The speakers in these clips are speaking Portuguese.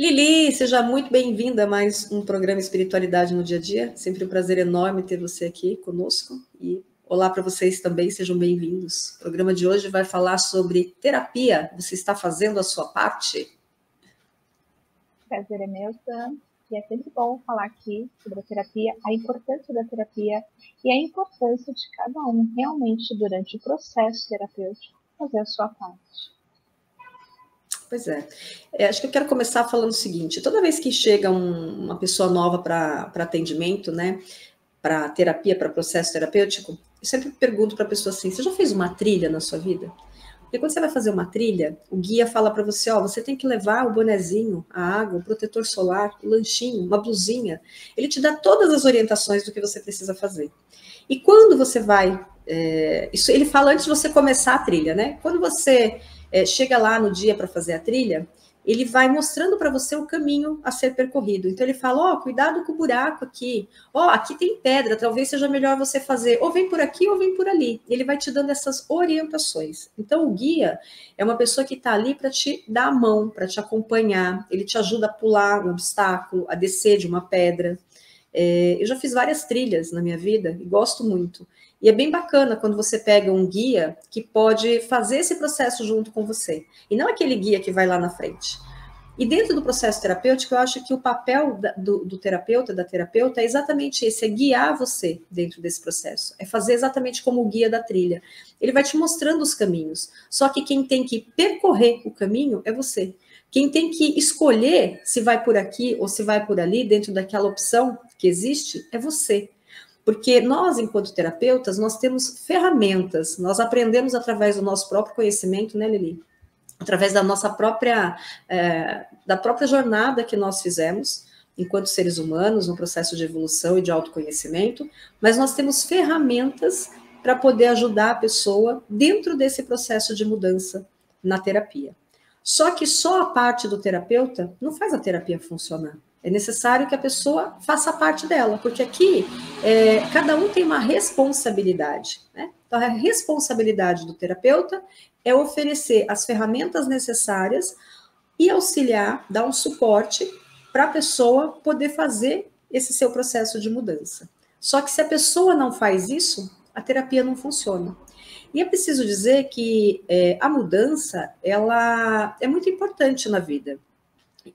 Lili, seja muito bem-vinda a mais um programa Espiritualidade no Dia a Dia. Sempre um prazer enorme ter você aqui conosco. E olá para vocês também, sejam bem-vindos. O programa de hoje vai falar sobre terapia. Você está fazendo a sua parte? Prazer é meu, Sam. E é sempre bom falar aqui sobre a terapia, a importância da terapia e a importância de cada um realmente, durante o processo terapêutico, fazer a sua parte. Pois é. Acho que eu quero começar falando o seguinte: toda vez que chega uma pessoa nova para atendimento, né, para terapia, para processo terapêutico, eu sempre pergunto para a pessoa assim: você já fez uma trilha na sua vida? Porque quando você vai fazer uma trilha, o guia fala para você, ó, você tem que levar o bonezinho, a água, o protetor solar, o lanchinho, uma blusinha. Ele te dá todas as orientações do que você precisa fazer. E quando você vai, isso ele fala antes de você começar a trilha, né? Quando você chega lá no dia para fazer a trilha, ele vai mostrando para você o caminho a ser percorrido. Então ele fala, ó, cuidado com o buraco aqui. Ó, aqui tem pedra, talvez seja melhor você fazer. Ou vem por aqui ou vem por ali. Ele vai te dando essas orientações. Então o guia é uma pessoa que está ali para te dar a mão, para te acompanhar. Ele te ajuda a pular um obstáculo, a descer de uma pedra. Eu já fiz várias trilhas na minha vida e gosto muito. E é bem bacana quando você pega um guia que pode fazer esse processo junto com você. E não aquele guia que vai lá na frente. E dentro do processo terapêutico, eu acho que o papel do terapeuta, da terapeuta, é exatamente esse, é guiar você dentro desse processo. É fazer exatamente como o guia da trilha. Ele vai te mostrando os caminhos. Só que quem tem que percorrer o caminho é você. Quem tem que escolher se vai por aqui ou se vai por ali, dentro daquela opção que existe, é você. Porque nós, enquanto terapeutas, nós temos ferramentas, nós aprendemos através do nosso próprio conhecimento, né, Lili? Através da nossa própria, da própria jornada que nós fizemos, enquanto seres humanos, no processo de evolução e de autoconhecimento, mas nós temos ferramentas para poder ajudar a pessoa dentro desse processo de mudança na terapia. Só que só a parte do terapeuta não faz a terapia funcionar. É necessário que a pessoa faça parte dela, porque aqui cada um tem uma responsabilidade, né? Então, a responsabilidade do terapeuta é oferecer as ferramentas necessárias e auxiliar, dar um suporte para a pessoa poder fazer esse seu processo de mudança. Só que se a pessoa não faz isso, a terapia não funciona. E é preciso dizer que a mudança, ela é muito importante na vida.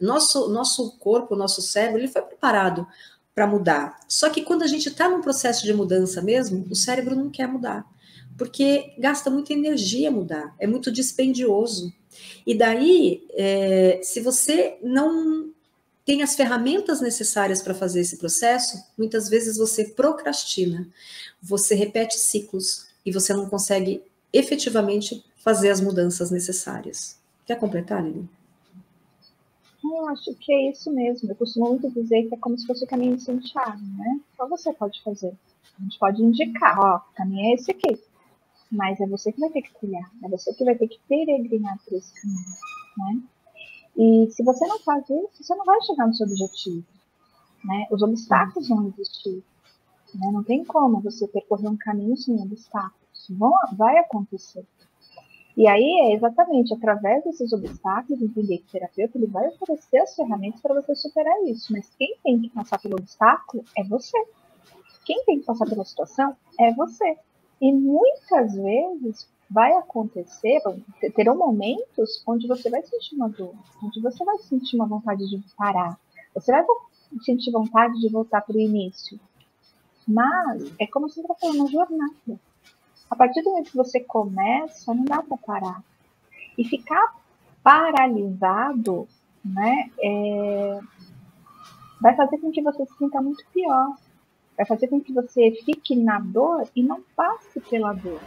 Nosso corpo, nosso cérebro, ele foi preparado para mudar. Só que quando a gente está num processo de mudança mesmo, o cérebro não quer mudar, porque gasta muita energia mudar, é muito dispendioso. E daí, se você não tem as ferramentas necessárias para fazer esse processo, muitas vezes você procrastina, você repete ciclos e você não consegue efetivamente fazer as mudanças necessárias. Quer completar, Lili? Eu acho que é isso mesmo. Eu costumo muito dizer que é como se fosse o caminho de Santiago, né? Só você pode fazer. A gente pode indicar, ó, o caminho é esse aqui. Mas é você que vai ter que trilhar, é você que vai ter que peregrinar por esse caminho, né? E se você não faz isso, você não vai chegar no seu objetivo, né? Os obstáculos vão existir, né? Não tem como você percorrer um caminho sem obstáculos. Vai acontecer. E aí é exatamente através desses obstáculos, entender que o terapeuta ele vai oferecer as ferramentas para você superar isso. Mas quem tem que passar pelo obstáculo é você. Quem tem que passar pela situação é você. E muitas vezes vai acontecer, terão momentos onde você vai sentir uma dor, onde você vai sentir uma vontade de parar, você vai sentir vontade de voltar para o início. Mas é como se você fosse uma jornada. A partir do momento que você começa, não dá para parar. E ficar paralisado, né, vai fazer com que você se sinta muito pior. Vai fazer com que você fique na dor e não passe pela dor.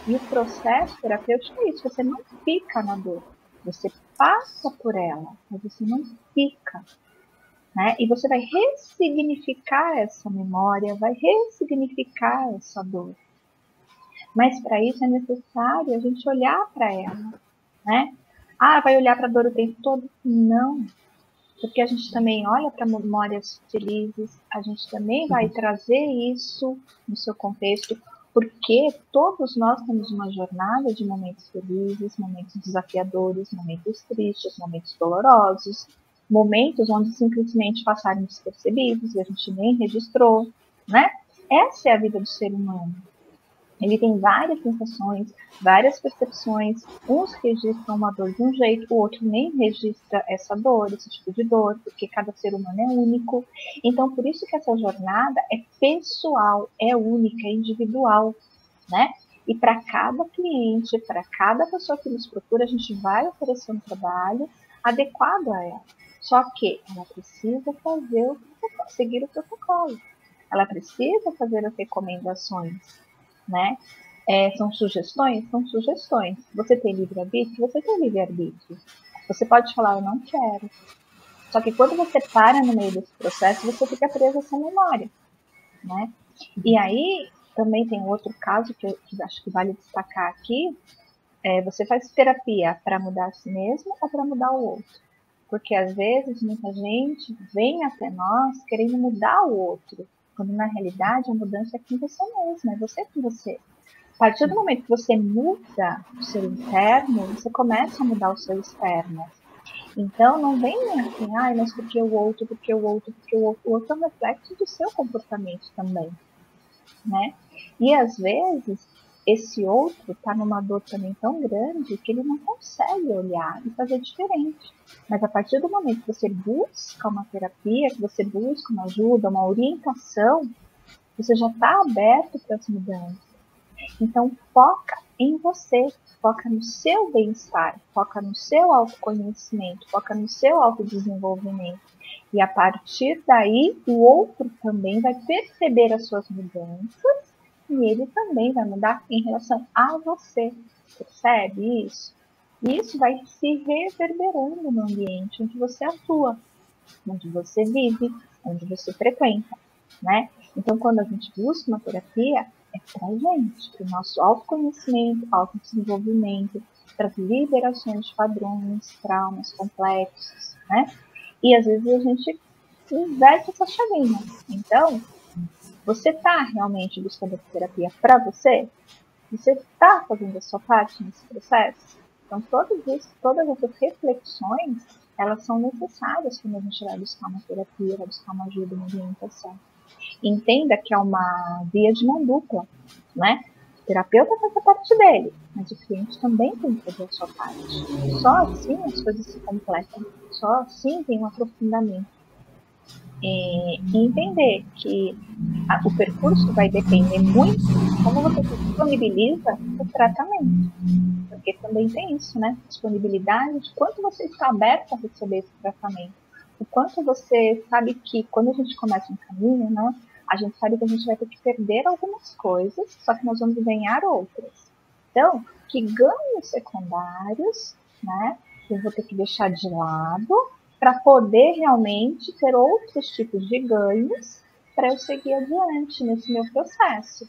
E o processo terapêutico é isso, você não fica na dor. Você passa por ela, mas você não fica. Né? E você vai ressignificar essa memória, vai ressignificar essa dor. Mas para isso é necessário a gente olhar para ela. Né? Ah, vai olhar para a dor o tempo todo? Não. Porque a gente também olha para memórias felizes, a gente também vai trazer isso no seu contexto, porque todos nós temos uma jornada de momentos felizes, momentos desafiadores, momentos tristes, momentos dolorosos. momentos onde simplesmente passaram despercebidos e a gente nem registrou, né? Essa é a vida do ser humano. Ele tem várias sensações, várias percepções. Uns registram uma dor de um jeito, o outro nem registra essa dor, esse tipo de dor, porque cada ser humano é único. Então, por isso que essa jornada é pessoal, é única, é individual, né? E para cada cliente, para cada pessoa que nos procura, a gente vai oferecer um trabalho adequado a ela. Só que ela precisa seguir o protocolo. Ela precisa fazer as recomendações, né? São sugestões? São sugestões. Você tem livre-arbítrio? Você tem livre-arbítrio. Você pode falar, eu não quero. Só que quando você para no meio desse processo, você fica preso a essa memória, né? E aí, também tem outro caso que eu acho que vale destacar aqui. Você faz terapia para mudar a si mesmo ou para mudar o outro? Porque, às vezes, muita gente vem até nós querendo mudar o outro, quando, na realidade, a mudança é com você mesmo, é você com você. A partir do momento que você muda o seu interno, você começa a mudar o seu externo. Então, não vem assim, mas porque o outro, porque o outro, porque o outro. O outro é um reflexo do seu comportamento também, né? E, às vezes, esse outro está numa dor também tão grande que ele não consegue olhar e fazer diferente. Mas a partir do momento que você busca uma terapia, que você busca uma ajuda, uma orientação, você já está aberto para as mudanças. Então, foca em você, foca no seu bem-estar, foca no seu autoconhecimento, foca no seu autodesenvolvimento. E a partir daí, o outro também vai perceber as suas mudanças e ele também vai mudar em relação a você. Percebe isso? E isso vai se reverberando no ambiente onde você atua, onde você vive, onde você frequenta, né? Então, quando a gente busca uma terapia, é para a gente, para o nosso autoconhecimento, autodesenvolvimento, para as liberações de padrões, traumas complexos, né? E às vezes a gente inverte essa chavinha. Então, você está realmente buscando terapia para você? Você está fazendo a sua parte nesse processo? Então, todas essas reflexões, elas são necessárias quando a gente vai buscar uma terapia, vai buscar uma ajuda, uma orientação. Entenda que é uma via de mão dupla, né? O terapeuta faz a parte dele, mas o cliente também tem que fazer a sua parte. Só assim as coisas se completam, só assim tem um aprofundamento. E entender que o percurso vai depender muito de como você disponibiliza o tratamento. Porque também tem isso, né? Disponibilidade de quanto você está aberto a receber esse tratamento. O quanto você sabe que quando a gente começa um caminho, né? A gente sabe que a gente vai ter que perder algumas coisas, só que nós vamos ganhar outras. Então, que ganhos secundários, né? Eu vou ter que deixar de lado para poder realmente ter outros tipos de ganhos para eu seguir adiante nesse meu processo.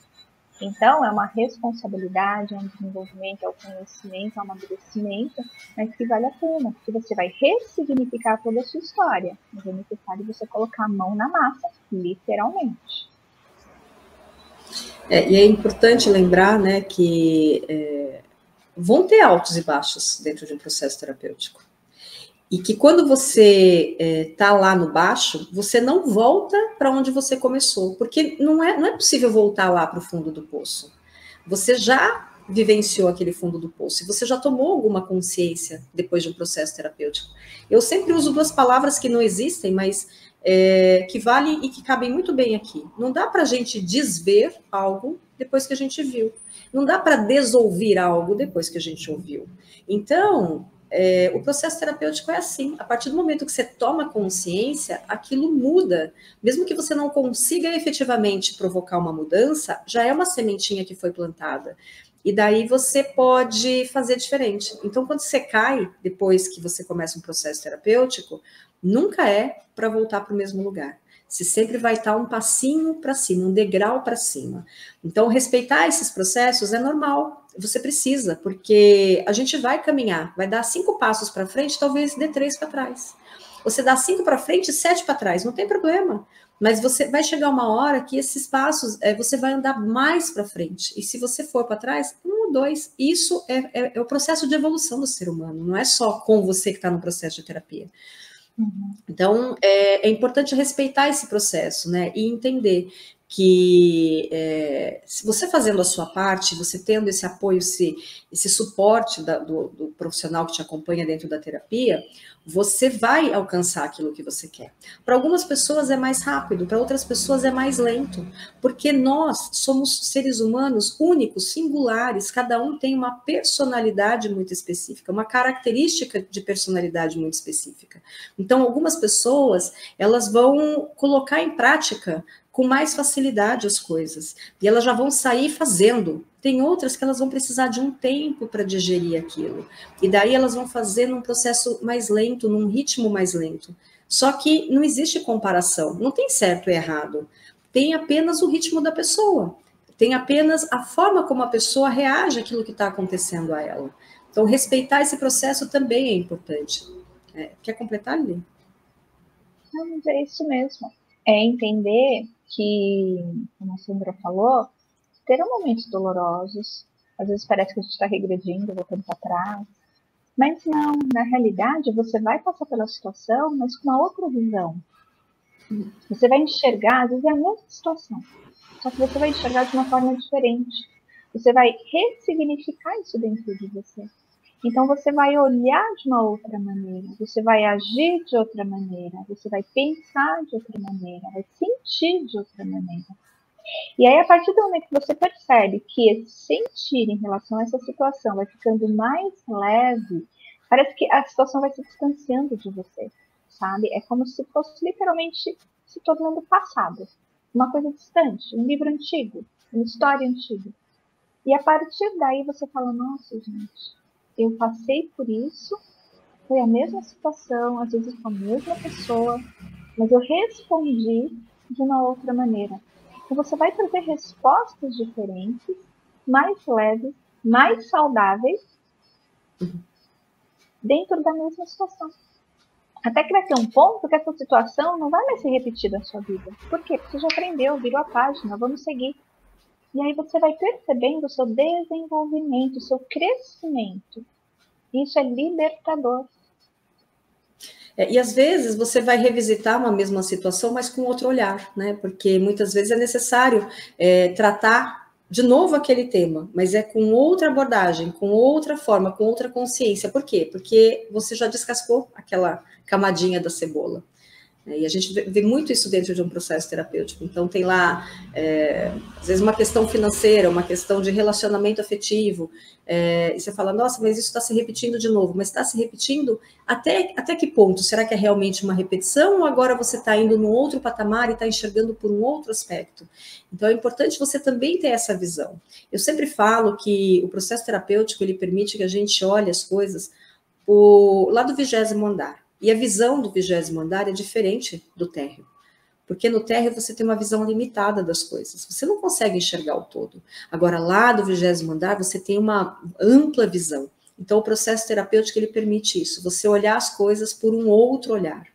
Então, é uma responsabilidade, é um desenvolvimento, é um conhecimento, é um amadurecimento, mas que vale a pena, porque você vai ressignificar toda a sua história. Mas é necessário você colocar a mão na massa, literalmente. E é importante lembrar, né, que vão ter altos e baixos dentro de um processo terapêutico. E que quando você está lá no baixo, você não volta para onde você começou, porque não é possível voltar lá para o fundo do poço. Você já vivenciou aquele fundo do poço, e você já tomou alguma consciência depois de um processo terapêutico. Eu sempre uso duas palavras que não existem, mas que valem e que cabem muito bem aqui. Não dá para a gente desver algo depois que a gente viu. Não dá para desouvir algo depois que a gente ouviu. Então, o processo terapêutico é assim. A partir do momento que você toma consciência, aquilo muda. Mesmo que você não consiga efetivamente provocar uma mudança, já é uma sementinha que foi plantada. E daí você pode fazer diferente. Então, quando você cai, depois que você começa um processo terapêutico, nunca é para voltar para o mesmo lugar. Você sempre vai estar um passinho para cima, um degrau para cima. Então, respeitar esses processos é normal. Você precisa, porque a gente vai caminhar, vai dar 5 passos para frente, talvez dê 3 para trás. Você dá 5 para frente e 7 para trás, não tem problema. Mas você vai chegar uma hora que esses passos, você vai andar mais para frente. E se você for para trás, 1 ou 2. Isso é o processo de evolução do ser humano. Não é só com você que está no processo de terapia. Então, é importante respeitar esse processo, né? E entender que se você fazendo a sua parte, você tendo esse apoio, esse suporte do profissional que te acompanha dentro da terapia, você vai alcançar aquilo que você quer. Para algumas pessoas é mais rápido, para outras pessoas é mais lento, porque nós somos seres humanos únicos, singulares, cada um tem uma personalidade muito específica, uma característica de personalidade muito específica. Então, algumas pessoas, elas vão colocar em prática com mais facilidade as coisas, e elas já vão sair fazendo. Tem outras que elas vão precisar de um tempo para digerir aquilo, e daí elas vão fazer num processo mais lento, num ritmo mais lento. Só que não existe comparação, não tem certo e errado, tem apenas o ritmo da pessoa, tem apenas a forma como a pessoa reage àquilo que está acontecendo a ela. Então, respeitar esse processo também é importante. Quer completar, Lili? Não, mas é isso mesmo. É entender que, como a Sandra falou, terão momentos dolorosos, às vezes parece que a gente está regredindo, voltando para trás, mas não, na realidade você vai passar pela situação, mas com uma outra visão. Você vai enxergar, às vezes é a mesma situação, só que você vai enxergar de uma forma diferente. Você vai ressignificar isso dentro de você. Então você vai olhar de uma outra maneira, você vai agir de outra maneira, você vai pensar de outra maneira, vai sentir de outra maneira. E aí, a partir do momento que você percebe que esse sentir em relação a essa situação vai ficando mais leve, parece que a situação vai se distanciando de você, sabe? É como se fosse literalmente se tornando passado, uma coisa distante, um livro antigo, uma história antiga. E a partir daí você fala, nossa, gente, eu passei por isso, foi a mesma situação, às vezes com a mesma pessoa, mas eu respondi de uma outra maneira. Então você vai trazer respostas diferentes, mais leves, mais saudáveis, dentro da mesma situação. Até que vai ter um ponto que essa situação não vai mais se repetir na sua vida. Por quê? Porque você já aprendeu, virou a página, vamos seguir. E aí você vai percebendo o seu desenvolvimento, o seu crescimento. Isso é libertador. E às vezes você vai revisitar uma mesma situação, mas com outro olhar, né? Porque muitas vezes é necessário tratar de novo aquele tema, mas é com outra abordagem, com outra forma, com outra consciência. Por quê? Porque você já descascou aquela camadinha da cebola. E a gente vê muito isso dentro de um processo terapêutico. Então, tem lá, às vezes, uma questão financeira, uma questão de relacionamento afetivo, e você fala, nossa, mas isso está se repetindo de novo. Mas está se repetindo até que ponto? Será que é realmente uma repetição ou agora você está indo num outro patamar e está enxergando por um outro aspecto? Então, é importante você também ter essa visão. Eu sempre falo que o processo terapêutico, ele permite que a gente olhe as coisas lá do 20º andar. E a visão do 20º andar é diferente do térreo. Porque no térreo você tem uma visão limitada das coisas. Você não consegue enxergar o todo. Agora, lá do 20º andar, você tem uma ampla visão. Então, o processo terapêutico, ele permite isso. Você olhar as coisas por um outro olhar.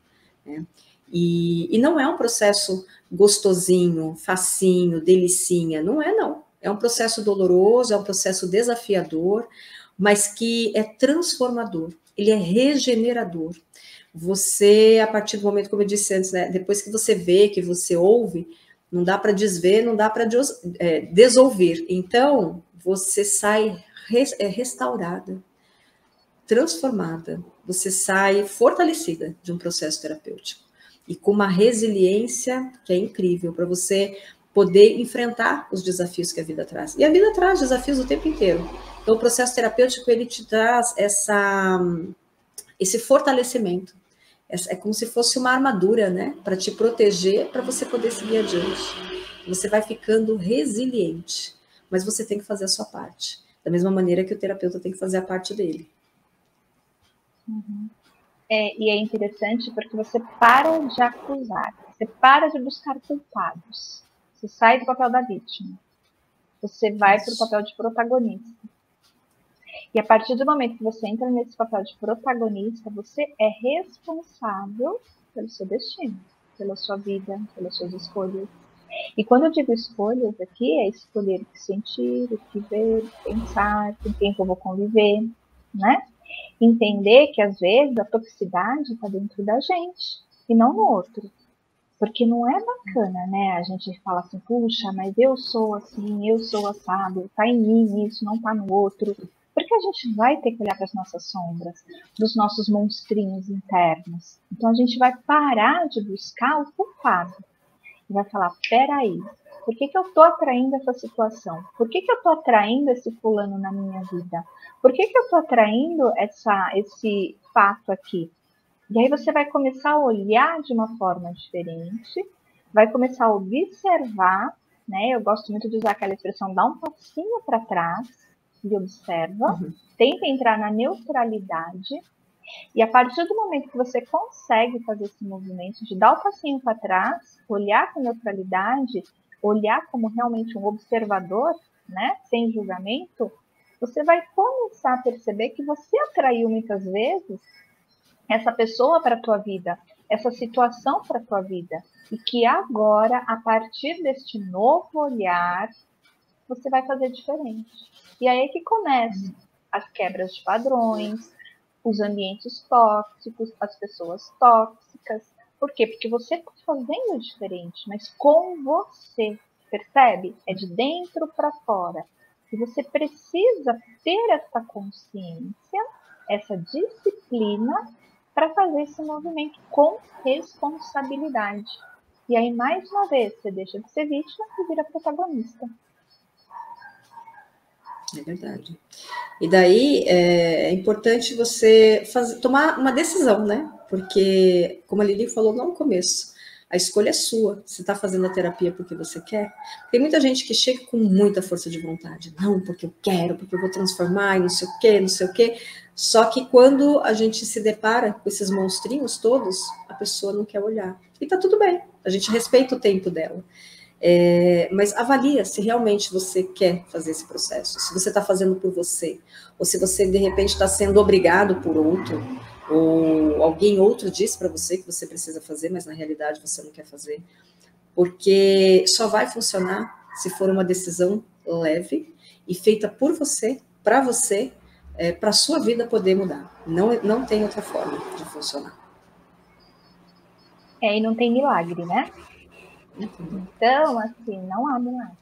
Né? E não é um processo gostosinho, facinho, delicinha. Não é, não. É um processo doloroso, é um processo desafiador, mas que é transformador. Ele é regenerador. Você, a partir do momento, como eu disse antes, né, depois que você vê, que você ouve, não dá para desver, não dá para desouvir. Então, você sai restaurada, transformada, você sai fortalecida de um processo terapêutico e com uma resiliência que é incrível para você poder enfrentar os desafios que a vida traz. E a vida traz desafios o tempo inteiro. Então, o processo terapêutico, ele te traz esse fortalecimento. É como se fosse uma armadura, né? Para te proteger, para você poder seguir adiante. Você vai ficando resiliente, mas você tem que fazer a sua parte. Da mesma maneira que o terapeuta tem que fazer a parte dele. Uhum. E é interessante porque você para de acusar, você para de buscar culpados. Você sai do papel da vítima. Você vai para o papel de protagonista. E a partir do momento que você entra nesse papel de protagonista, você é responsável pelo seu destino, pela sua vida, pelas suas escolhas. E quando eu digo escolhas aqui, é escolher o que sentir, o que ver, o que pensar, com quem eu vou conviver, né? Entender que, às vezes, a toxicidade está dentro da gente e não no outro. Porque não é bacana, né? A gente fala assim, puxa, mas eu sou assim, eu sou assado, tá em mim isso, não tá no outro. Porque a gente vai ter que olhar para as nossas sombras, dos nossos monstrinhos internos. Então a gente vai parar de buscar o culpado. E vai falar, peraí, por que eu tô atraindo essa situação? Por que eu tô atraindo esse fulano na minha vida? Por que eu tô atraindo esse fato aqui? E aí você vai começar a olhar de uma forma diferente, vai começar a observar, né? Eu gosto muito de usar aquela expressão, dá um passinho para trás e observa, tenta entrar na neutralidade, e a partir do momento que você consegue fazer esse movimento de dar o passinho para trás, olhar com neutralidade, olhar como realmente um observador, né? Sem julgamento, você vai começar a perceber que você atraiu muitas vezes essa pessoa para a tua vida, essa situação para a tua vida. E que agora, a partir deste novo olhar, você vai fazer diferente. E aí é que começa as quebras de padrões, os ambientes tóxicos, as pessoas tóxicas. Por quê? Porque você está fazendo diferente, mas com você, percebe? É de dentro para fora. E você precisa ter essa consciência, essa disciplina para fazer esse movimento com responsabilidade. E aí, mais uma vez, você deixa de ser vítima e vira protagonista. É verdade. E daí é importante você tomar uma decisão, né? Porque, como a Lili falou lá no começo, a escolha é sua. Você está fazendo a terapia porque você quer. Tem muita gente que chega com muita força de vontade. Não, porque eu quero, porque eu vou transformar, e não sei o quê, não sei o quê. Só que quando a gente se depara com esses monstrinhos todos, a pessoa não quer olhar. E tá tudo bem, a gente respeita o tempo dela. Mas avalia se realmente você quer fazer esse processo, se você está fazendo por você, ou se você de repente está sendo obrigado por outro, ou alguém outro diz para você que você precisa fazer, mas na realidade você não quer fazer, porque só vai funcionar se for uma decisão leve e feita por você, para a sua vida poder mudar. Não tem outra forma de funcionar. E não tem milagre, né? Então, assim, não há milagre.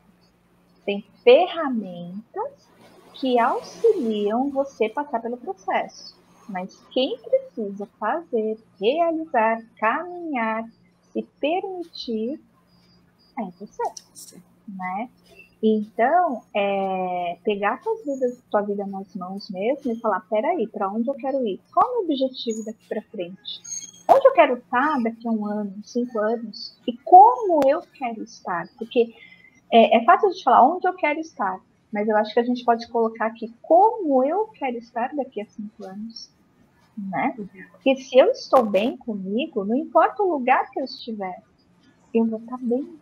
Tem ferramentas que auxiliam você a passar pelo processo. Mas quem precisa fazer, realizar, caminhar, se permitir, é você, né? Então, pegar tua vida nas mãos mesmo e falar, peraí, para onde eu quero ir? Qual é o objetivo daqui para frente? Onde eu quero estar daqui a 1 ano, 5 anos? E como eu quero estar? Porque é fácil de falar onde eu quero estar, mas eu acho que a gente pode colocar aqui como eu quero estar daqui a 5 anos, né? Porque se eu estou bem comigo, não importa o lugar que eu estiver, eu vou estar bem,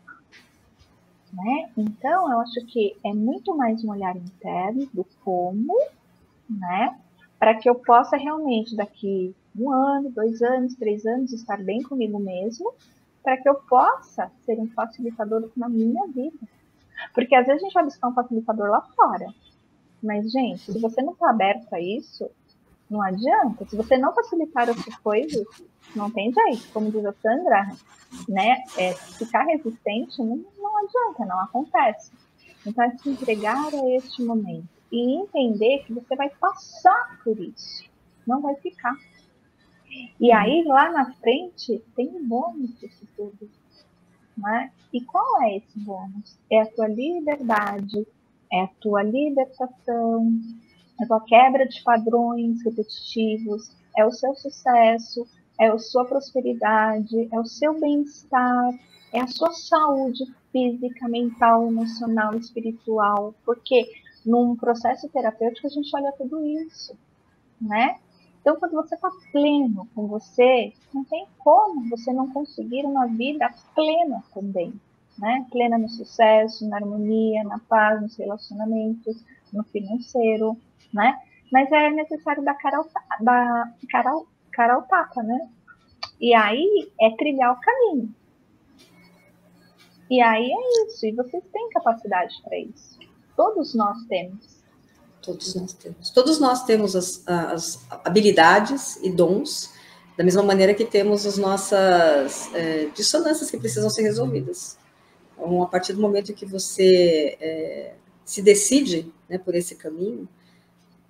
né? Então, eu acho que é muito mais um olhar interno do como, né? Para que eu possa realmente, daqui 1 ano, 2 anos, 3 anos, estar bem comigo mesmo, para que eu possa ser um facilitador na minha vida. Porque às vezes a gente vai buscar um facilitador lá fora. Mas, gente, se você não está aberto a isso, não adianta. Se você não facilitar outras coisas, não tem jeito. Como diz a Sandra, né? Ficar resistente não adianta, não acontece. Então, é se entregar a este momento e entender que você vai passar por isso. Não vai ficar. E aí, lá na frente, tem um bônus disso tudo. Né? E qual é esse bônus? É a tua liberdade, é a tua libertação, é a tua quebra de padrões repetitivos, é o seu sucesso, é a sua prosperidade, é o seu bem-estar, é a sua saúde física, mental, emocional, espiritual, porque num processo terapêutico a gente olha tudo isso, né? Então, quando você está pleno com você, não tem como você não conseguir uma vida plena também, né? Plena no sucesso, na harmonia, na paz, nos relacionamentos, no financeiro, né? Mas é necessário dar cara ao tapa, né? E aí é trilhar o caminho. E aí é isso. E vocês têm capacidade para isso. Todos nós temos. Todos nós temos. Todos nós temos as habilidades e dons, da mesma maneira que temos as nossas dissonâncias que precisam ser resolvidas. Então, a partir do momento que você se decide, né, por esse caminho,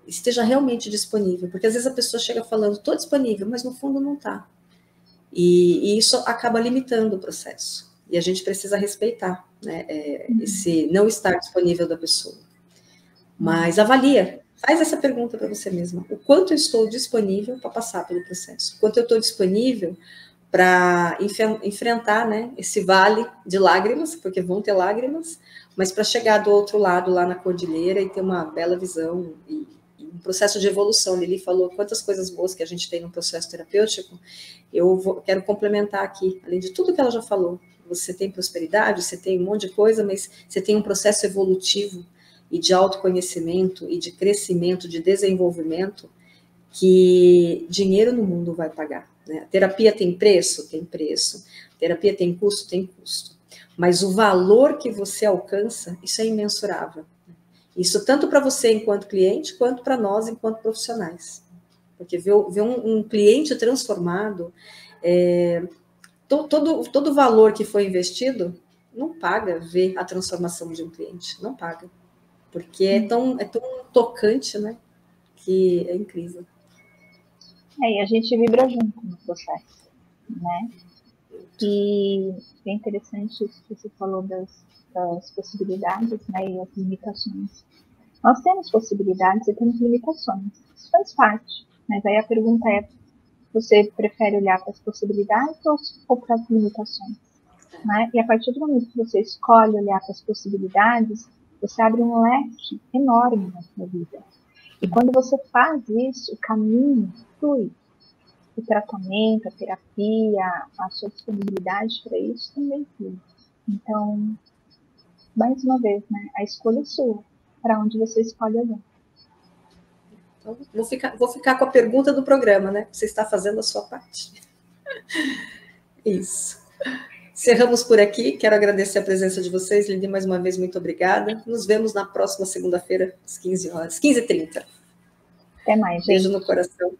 esteja realmente disponível, porque às vezes a pessoa chega falando, estou disponível, mas no fundo não está. E isso acaba limitando o processo. E a gente precisa respeitar, né, esse não estar disponível da pessoa. Mas avalia, faz essa pergunta para você mesma. O quanto eu estou disponível para passar pelo processo? O quanto eu estou disponível para enfrentar, né, esse vale de lágrimas, porque vão ter lágrimas, mas para chegar do outro lado, lá na cordilheira, e ter uma bela visão e um processo de evolução. Lili falou quantas coisas boas que a gente tem no processo terapêutico. Quero complementar aqui, além de tudo que ela já falou. Você tem prosperidade, você tem um monte de coisa, mas você tem um processo evolutivo e de autoconhecimento e de crescimento, de desenvolvimento, que dinheiro no mundo vai pagar. Né? A terapia tem preço? Tem preço. A terapia tem custo? Tem custo. Mas o valor que você alcança, isso é imensurável. Isso tanto para você enquanto cliente, quanto para nós enquanto profissionais. Porque ver um cliente transformado, todo o valor que foi investido, não paga ver a transformação de um cliente, não paga. Porque é tão tocante, né? Que é incrível. E a gente vibra junto no processo, né? E é interessante isso que você falou das possibilidades, né, e as limitações. Nós temos possibilidades e temos limitações. Isso faz parte. Mas aí a pergunta é, você prefere olhar para as possibilidades ou para as limitações? Né? E a partir do momento que você escolhe olhar para as possibilidades, você abre um leque enorme na sua vida. E quando você faz isso, o caminho flui. O tratamento, a terapia, a sua disponibilidade para isso também flui. Então, mais uma vez, né, a escolha é sua, para onde você escolhe olhar. Então, vou ficar com a pergunta do programa, né? Você está fazendo a sua parte. Isso. Encerramos por aqui. Quero agradecer a presença de vocês. Lili, mais uma vez, muito obrigada. Nos vemos na próxima segunda-feira, às 15 horas, 15h30. Até mais, gente. Beijo no coração.